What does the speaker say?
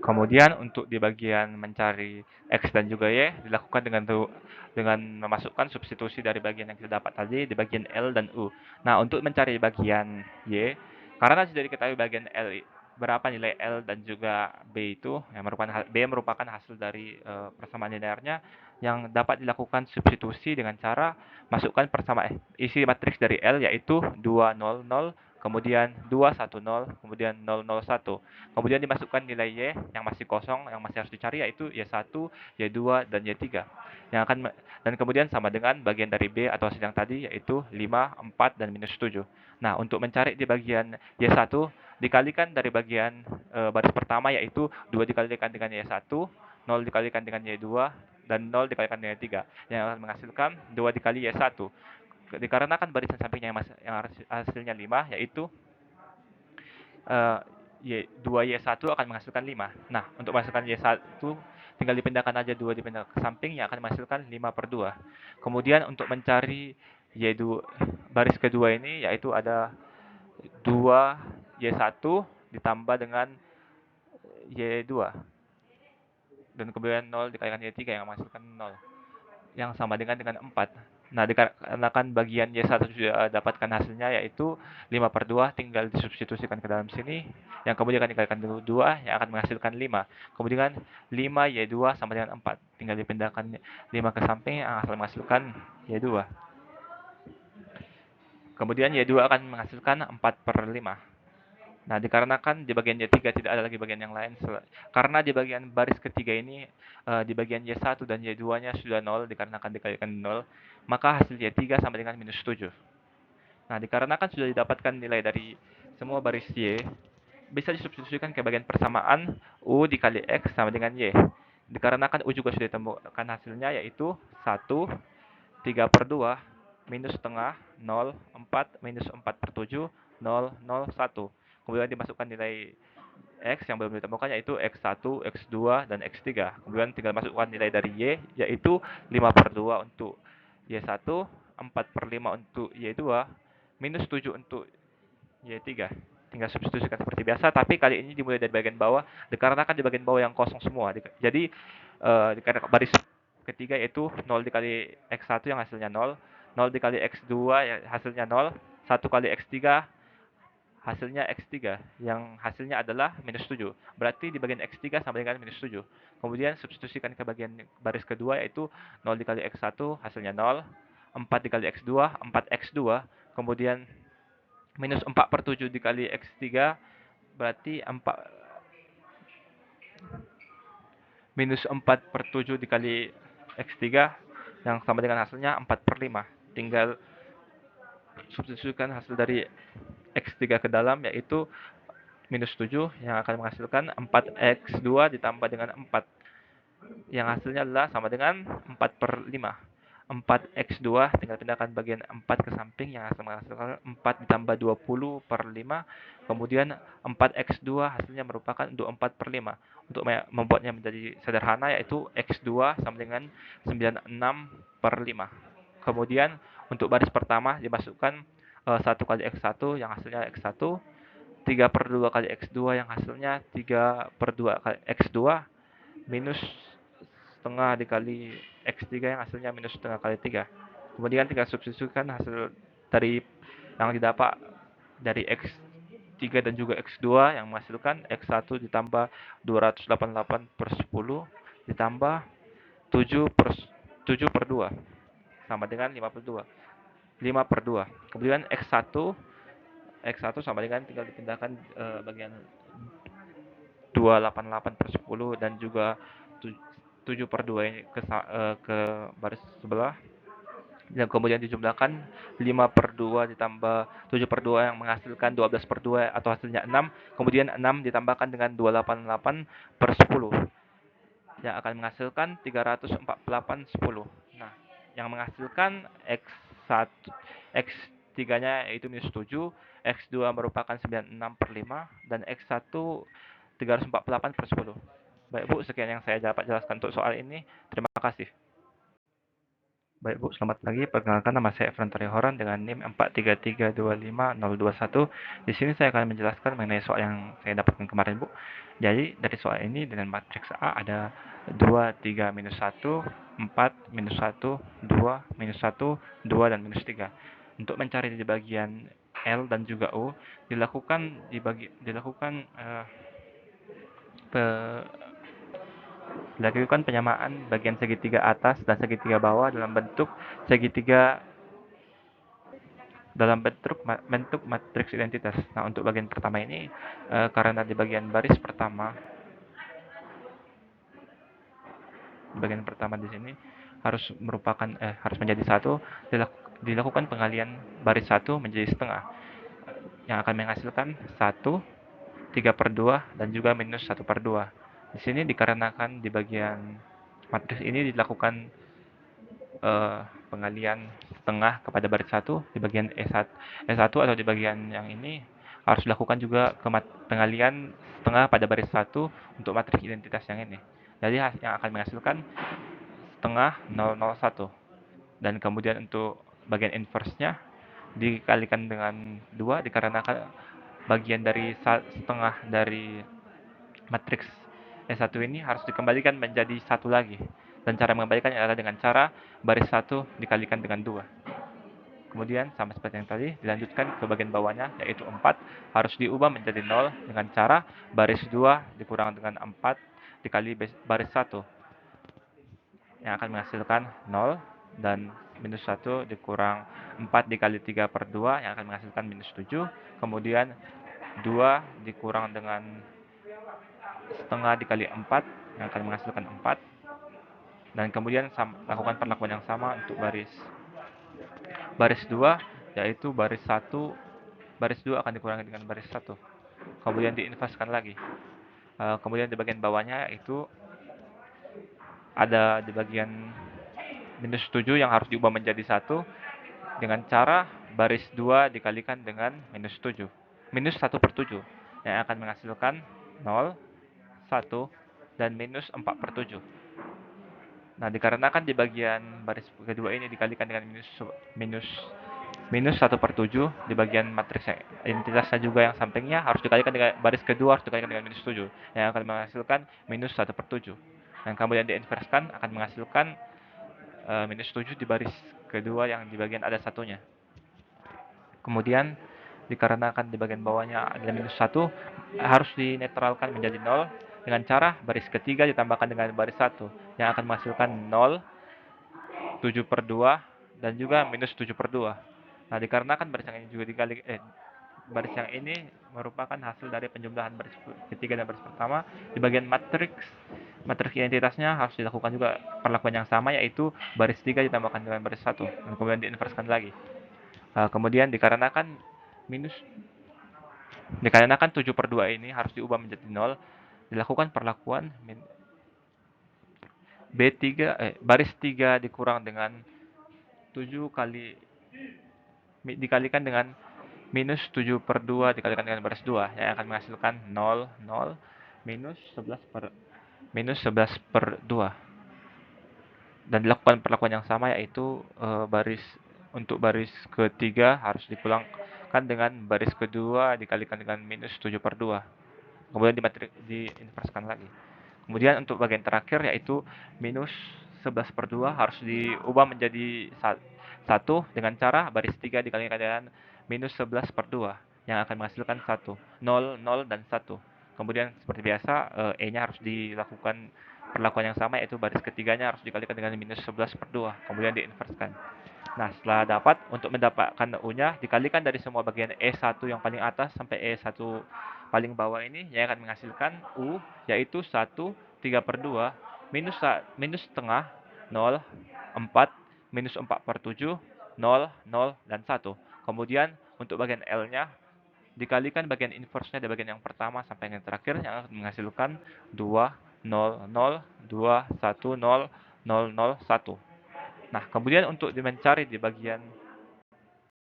Kemudian untuk di bagian mencari X dan juga Y dilakukan dengan memasukkan substitusi dari bagian yang kita dapat tadi di bagian L dan U. Nah, untuk mencari bagian Y, karena sudah diketahui bagian berapa nilai L dan juga B itu, yang merupakan B merupakan hasil dari persamaan linearnya yang dapat dilakukan substitusi dengan cara masukkan isi matriks dari L yaitu 2, 0, 0, kemudian 2, 1, 0, kemudian 0, 0, 1. Kemudian dimasukkan nilai Y yang masih kosong, yang masih harus dicari yaitu Y1, Y2, dan Y3. Dan kemudian sama dengan bagian dari B atau hasil yang tadi yaitu 5, 4, dan minus 7. Nah, untuk mencari di bagian Y1 dikalikan dari bagian baris pertama yaitu 2 dikalikan dengan Y1, 0 dikalikan dengan Y2, dan 0 dikalikan dengan Y3 yang akan menghasilkan 2 dikali Y1. Dikarenakan barisan sampingnya yang hasilnya 5 yaitu Y2 Y1 akan menghasilkan 5. Nah, untuk menghasilkan Y1 tinggal dipindahkan aja 2 dipindah ke samping yang akan menghasilkan 5/2. Kemudian untuk mencari Y2 baris kedua ini yaitu ada 2 Y1 ditambah dengan Y2 dan kemudian 0 dikalikan Y3 yang menghasilkan 0 yang sama dengan 4. Nah, dikarenakan bagian Y1 sudah dapatkan hasilnya yaitu 5/2, tinggal disubstitusikan ke dalam sini, yang kemudian akan dikalikan 2 yang akan menghasilkan 5. Kemudian 5 Y2 sama dengan 4. Tinggal dipindahkan 5 ke samping yang akan menghasilkan Y2. Kemudian Y2 akan menghasilkan 4/5. Nah, dikarenakan di bagian Y3 tidak ada lagi bagian yang lain, karena di bagian baris ketiga ini, di bagian Y1 dan Y2-nya sudah 0 dikarenakan dikalikan 0, maka hasil Y3 sama dengan minus 7. Nah, dikarenakan sudah didapatkan nilai dari semua baris Y, bisa disubstitusikan ke bagian persamaan U dikali X sama dengan Y. Dikarenakan U juga sudah ditemukan hasilnya yaitu 1, 3/2, minus setengah, 0, 4, minus 4/7, 0, 0, 1. Kemudian dimasukkan nilai X yang belum ditemukan yaitu X1, X2, dan X3. Kemudian tinggal masukkan nilai dari Y yaitu 5/2 untuk Y1, 4/5 untuk Y2, minus 7 untuk Y3. Tinggal substitusikan seperti biasa, tapi kali ini dimulai dari bagian bawah, dikarenakan di bagian bawah yang kosong semua. Jadi, dikarenakan baris ketiga yaitu 0 dikali X1 yang hasilnya 0, 0 dikali X2 yang hasilnya 0, 1 kali X3 hasilnya X3 yang hasilnya adalah minus 7. Berarti di bagian X3 sama dengan minus 7. Kemudian substitusikan ke bagian baris kedua yaitu 0 dikali X1 hasilnya 0, 4 dikali X2, 4X2, kemudian minus 4/7 dikali X3 berarti minus 4/7 dikali X3 yang sama dengan hasilnya 4/5. Tinggal substitusikan hasil dari X3 ke dalam yaitu minus 7 yang akan menghasilkan 4X2 ditambah dengan 4 yang hasilnya adalah sama dengan 4/5. 4X2 tinggal pindahkan bagian 4 ke samping yang akan menghasilkan 4 ditambah 20/5. Kemudian 4X2 hasilnya merupakan untuk 4/5. Untuk membuatnya menjadi sederhana yaitu X2 sama dengan 96/5. Kemudian untuk baris pertama dimasukkan 1 kali X1 yang hasilnya X1, 3/2 kali X2 yang hasilnya 3/2 kali X2, minus setengah dikali X3 yang hasilnya minus setengah kali 3. Kemudian tinggal substitusikan hasil dari yang didapat dari X3 dan juga X2 yang menghasilkan X1 ditambah 288/10 ditambah 7/2 sama dengan 5/2. Kemudian X1 sama dengan tinggal dipindahkan bagian 288/10 dan juga 7/2 ini ke baris sebelah, dan kemudian dijumlahkan 5/2 ditambah 7/2 yang menghasilkan 12/2 atau hasilnya 6, kemudian 6 ditambahkan dengan 288/10 yang akan menghasilkan 348/10. Nah, yang menghasilkan X1, X3-nya yaitu minus 7, X2 merupakan 96/5, dan X1 348/10. Baik Bu, sekian yang saya dapat jelaskan untuk soal ini. Terima kasih. Baik Bu, selamat pagi. Perkenalkan nama saya Efrantari Horan dengan NIM 433255021. Di sini saya akan menjelaskan mengenai soal yang saya dapatkan kemarin Bu. Jadi dari soal ini dengan matriks A ada 2, 3, minus 1, 4, minus 1, 2, minus 1, 2, dan minus 3. Untuk mencari di bagian L dan juga U, dilakukan penyamaan bagian segitiga atas dan segitiga bawah segitiga dalam bentuk matriks identitas. Nah, untuk bagian pertama ini karena di bagian pertama di sini harus menjadi satu, dilakukan pengalian baris satu menjadi setengah yang akan menghasilkan 1, 3/2, dan juga minus 1/2. Di sini dikarenakan di bagian matriks ini dilakukan pengalian setengah kepada baris satu di bagian E1 atau di bagian yang ini harus dilakukan juga pengalian setengah pada baris satu untuk matriks identitas yang ini. Jadi yang akan menghasilkan setengah 001. Dan kemudian untuk bagian inverse-nya dikalikan dengan 2 dikarenakan bagian dari setengah dari matriks E1 ini harus dikembalikan menjadi satu lagi. Dan cara mengembalikannya adalah dengan cara baris 1 dikalikan dengan 2. Kemudian sama seperti yang tadi, dilanjutkan ke bagian bawahnya, yaitu 4, harus diubah menjadi 0 dengan cara baris 2 dikurang dengan 4 dikali baris 1, yang akan menghasilkan 0, dan minus 1 dikurang 4 dikali 3/2, yang akan menghasilkan minus 7, kemudian 2 dikurang dengan setengah dikali 4, yang akan menghasilkan 4, dan kemudian lakukan perlakuan yang sama untuk baris 2, yaitu baris 2 akan dikurangi dengan baris 1, kemudian diinverskan lagi. Kemudian di bagian bawahnya itu ada di bagian minus 7 yang harus diubah menjadi 1 dengan cara baris 2 dikalikan dengan minus 1/7, yang akan menghasilkan 0, 1, dan minus 4/7. Nah, dikarenakan di bagian baris kedua ini dikalikan dengan minus minus 1/7, di bagian matriks identitasnya juga yang sampingnya harus dikalikan dengan baris kedua, harus dikalikan dengan minus 7, yang akan menghasilkan minus 1/7. Dan kemudian diinverskan akan menghasilkan minus 7 di baris kedua yang di bagian ada satunya. Kemudian dikarenakan di bagian bawahnya ada minus 1, harus dinetralkan menjadi 0 dengan cara baris ketiga ditambahkan dengan baris 1, yang akan menghasilkan 0, 7/2, dan juga minus 7/2. Nah, dikarenakan baris yang ini merupakan hasil dari penjumlahan baris ketiga dan baris pertama, di bagian matriks identitasnya harus dilakukan juga perlakuan yang sama, yaitu baris 3 ditambahkan dengan baris 1, dan kemudian diinverskan lagi. Kemudian dikarenakan 7/2 ini harus diubah menjadi 0, dilakukan perlakuan baris 3 dikurang dengan 7 dikalikan dengan minus 7/2 dikalikan dengan baris 2, yang akan menghasilkan 0, 0, minus 11/2. Dan dilakukan perlakuan yang sama, yaitu untuk baris ketiga harus dipulangkan dengan baris kedua dikalikan dengan minus 7/2. Kemudian diinverskan lagi. Kemudian untuk bagian terakhir, yaitu minus 11/2 harus diubah menjadi 1 dengan cara baris 3 dikalikan dengan minus 11/2, yang akan menghasilkan 1, 0, 0, dan 1. Kemudian seperti biasa, E-nya harus dilakukan perlakuan yang sama, yaitu baris ketiganya harus dikalikan dengan minus 11/2, kemudian diinverskan. Nah, setelah untuk mendapatkan U-nya, dikalikan dari semua bagian E1 yang paling atas sampai E1 paling bawah ini, yang akan menghasilkan U, yaitu 1, 3/2, minus setengah, 0, 4, minus 4/7, 0, 0, dan 1. Kemudian untuk bagian L-nya, dikalikan bagian inverse-nya dari bagian yang pertama sampai yang terakhir, yang akan menghasilkan 2, 0, 0, 2, 1, 0, 0, 0, 1. Nah, kemudian untuk mencari di bagian